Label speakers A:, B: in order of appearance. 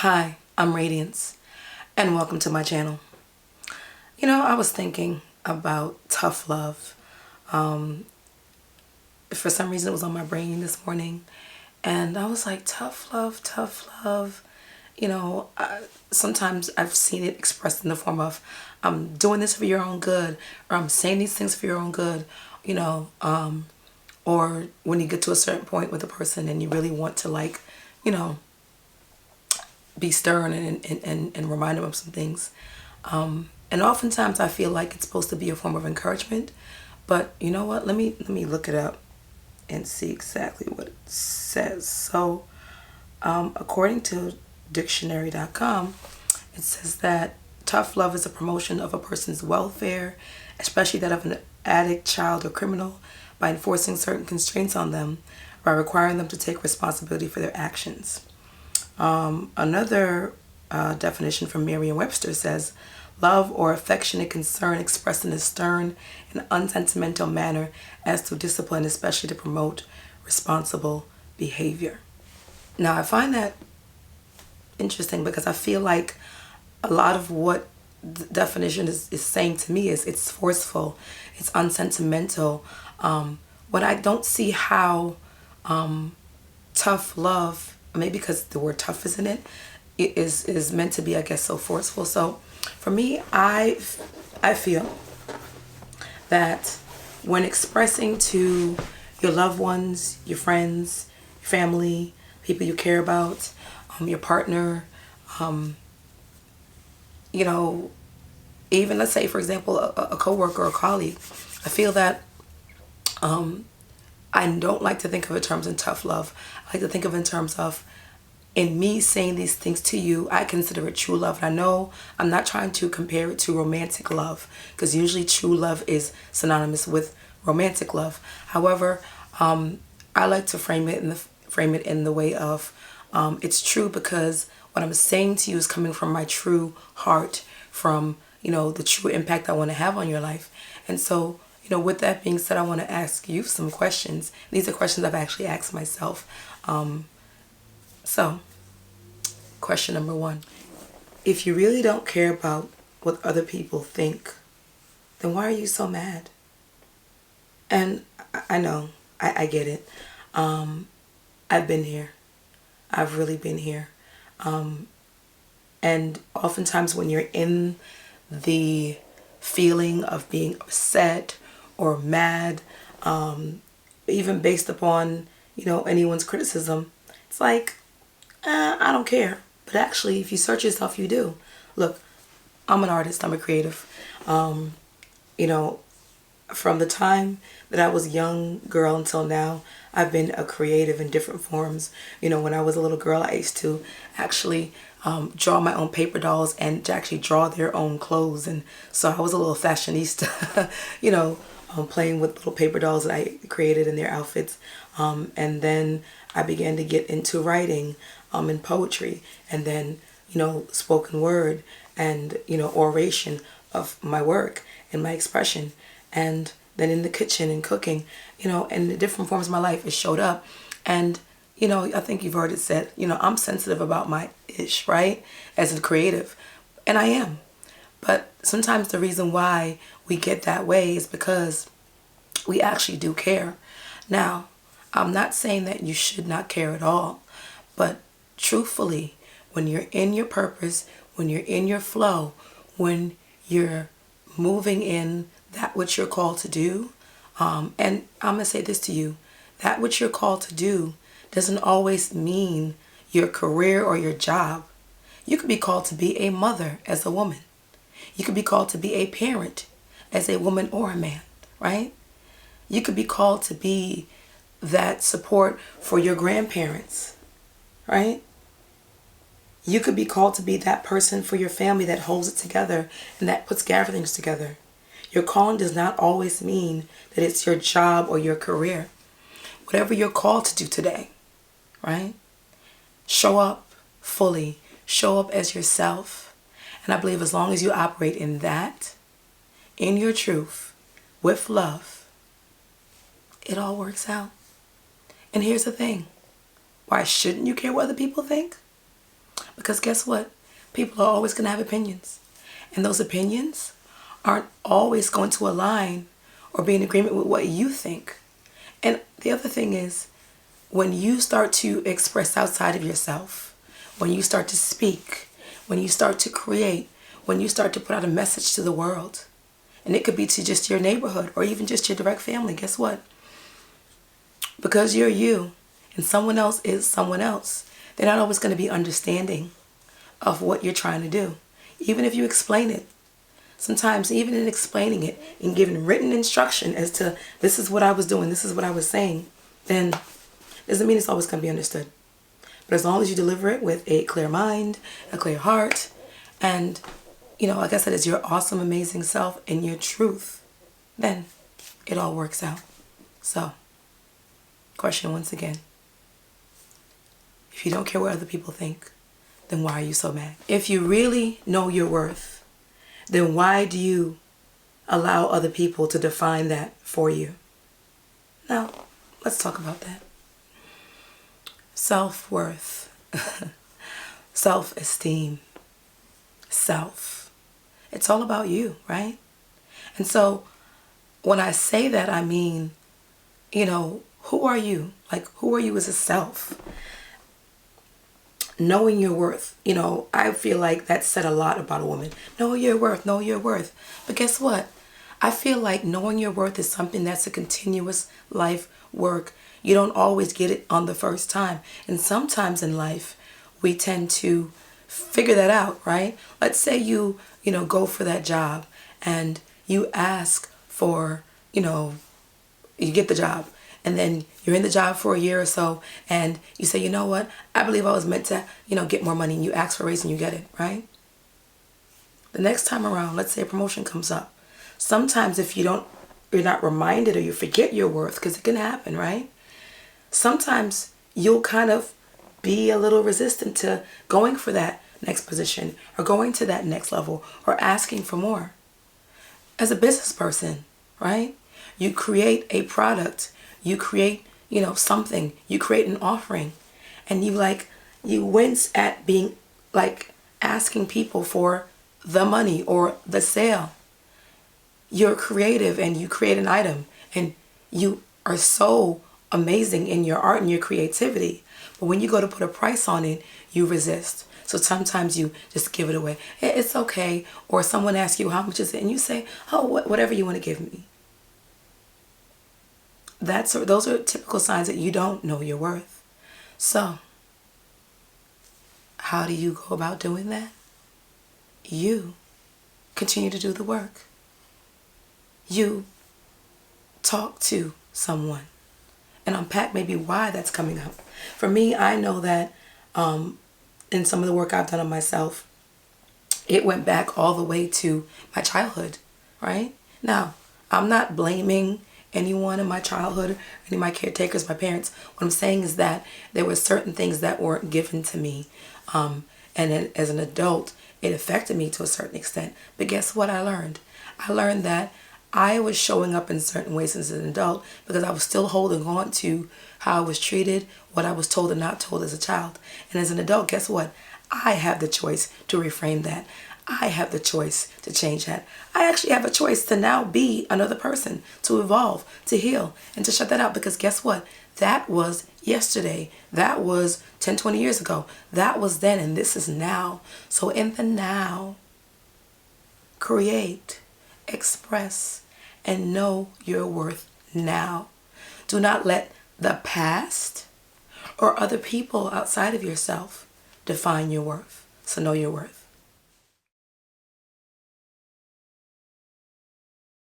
A: Hi, I'm Radiance, and welcome to my channel. I was thinking about tough love. Um, for some reason, it was on my brain this morning, and I was like, tough love, tough love. Sometimes I've seen it expressed in the form of, I'm doing this for your own good, or I'm saying these things for your own good, you know, um, or when you get to a certain point with a person and you really want to, like, you know, be stern and remind them of some things. And oftentimes I feel like it's supposed to be a form of encouragement, but you know what? Let me look it up and see exactly what it says. So, according to dictionary.com, it says that tough love is a promotion of a person's welfare, especially that of an addict, child, or criminal, by enforcing certain constraints on them, by requiring them to take responsibility for their actions. Another definition from Merriam-Webster says, love or affectionate concern expressed in a stern and unsentimental manner as to discipline, especially to promote responsible behavior. Now, I find that interesting because I feel like a lot of what the definition is saying to me is it's forceful, it's unsentimental. But I don't see how tough love, maybe because the word tough is in it, is meant to be, I guess, so forceful. So for me, I feel that when expressing to your loved ones, your friends, your family, people you care about, your partner, um, you know, even let's say, for example, a coworker or a colleague, I feel that I don't like to think of it in terms of tough love. I like to think of it in terms of, in me saying these things to you, I consider it true love. And I know I'm not trying to compare it to romantic love, because usually true love is synonymous with romantic love. However, I like to frame it in the way of, it's true because what I'm saying to you is coming from my true heart, from the true impact I want to have on your life. And so, with that being said, I want to ask you some questions. These are questions I've actually asked myself. So, question number one. If you really don't care about what other people think, then why are you so mad? And I know, I get it. I've been here. I've really been here. And oftentimes when you're in the feeling of being upset or mad, even based upon, anyone's criticism, it's like, I don't care. But actually, if you search yourself, you do. Look, I'm an artist. I'm a creative. You know, from the time that I was a young girl until now, I've been a creative in different forms. When I was a little girl, I used to actually draw my own paper dolls and to actually draw their own clothes. And so I was a little fashionista, playing with little paper dolls that I created in their outfits. And then I began to get into writing and poetry, and then, spoken word and, oration of my work and my expression. And then in the kitchen and cooking, and the different forms of my life, it showed up. And, I think you've heard it said, I'm sensitive about my ish, right? As a creative. And I am. But sometimes the reason why we get that way is because we actually do care. Now, I'm not saying that you should not care at all, but truthfully, when you're in your purpose, when you're in your flow, when you're moving in that which you're called to do, and I'm going to say this to you, that which you're called to do doesn't always mean your career or your job. You could be called to be a mother as a woman. You could be called to be a parent as a woman or a man, right? You could be called to be that support for your grandparents, right? You could be called to be that person for your family that holds it together and that puts gatherings together. Your calling does not always mean that it's your job or your career. Whatever you're called to do today, right? Show up fully. Show up as yourself. And I believe as long as you operate in that, in your truth, with love, it all works out. And here's the thing. Why shouldn't you care what other people think? Because guess what? People are always going to have opinions. And those opinions aren't always going to align or be in agreement with what you think. And the other thing is, when you start to express outside of yourself, when you start to speak, when you start to create, when you start to put out a message to the world, and it could be to just your neighborhood or even just your direct family, guess what? Because you're you and someone else is someone else, they're not always going to be understanding of what you're trying to do. Even if you explain it, sometimes even in explaining it and giving written instruction as to this is what I was doing, this is what I was saying, then doesn't mean it's always going to be understood. But as long as you deliver it with a clear mind, a clear heart, and, like I said, it's your awesome, amazing self and your truth, then it all works out. So, question once again. If you don't care what other people think, then why are you so mad? If you really know your worth, then why do you allow other people to define that for you? Now, let's talk about that. Self-worth, self-esteem, self. It's all about you, right? And so when I say that, I mean, who are you? Like, who are you as a self? Knowing your worth, I feel like that said a lot about a woman. Know your worth, know your worth. But guess what? I feel like knowing your worth is something that's a continuous life work. You don't always get it on the first time. And sometimes in life, we tend to figure that out, right? Let's say you go for that job and you ask for, you get the job. And then you're in the job for a year or so and you say, you know what? I believe I was meant to, get more money, and you ask for a raise and you get it, right? The next time around, let's say a promotion comes up. Sometimes if you're not reminded or you forget your worth, because it can happen, right? Sometimes you'll kind of be a little resistant to going for that next position or going to that next level or asking for more. As a business person, right? You create a product, you create, something, you create an offering, and you wince at being asking people for the money or the sale. You're creative and you create an item and you are so amazing in your art and your creativity. But when you go to put a price on it, you resist. So sometimes you just give it away. It's okay. Or someone asks you, how much is it? And you say, oh, whatever you want to give me. Those are typical signs that you don't know your worth. So, how do you go about doing that? You continue to do the work. You talk to someone and unpack maybe why that's coming up. For me, I know that in some of the work I've done on myself, it went back all the way to my childhood, right? Now, I'm not blaming anyone in my childhood, any of my caretakers, my parents. What I'm saying is that there were certain things that weren't given to me. And then as an adult, it affected me to a certain extent. But guess what I learned? I learned that I was showing up in certain ways as an adult because I was still holding on to how I was treated, what I was told and not told as a child. And as an adult, guess what? I have the choice to reframe that. I have the choice to change that. I actually have a choice to now be another person, to evolve, to heal, and to shut that out. Because guess what? That was yesterday. That was 10, 20 years ago. That was then, and this is now. So in the now, create, express, and know your worth now. Do not let the past or other people outside of yourself define your worth. So know your worth.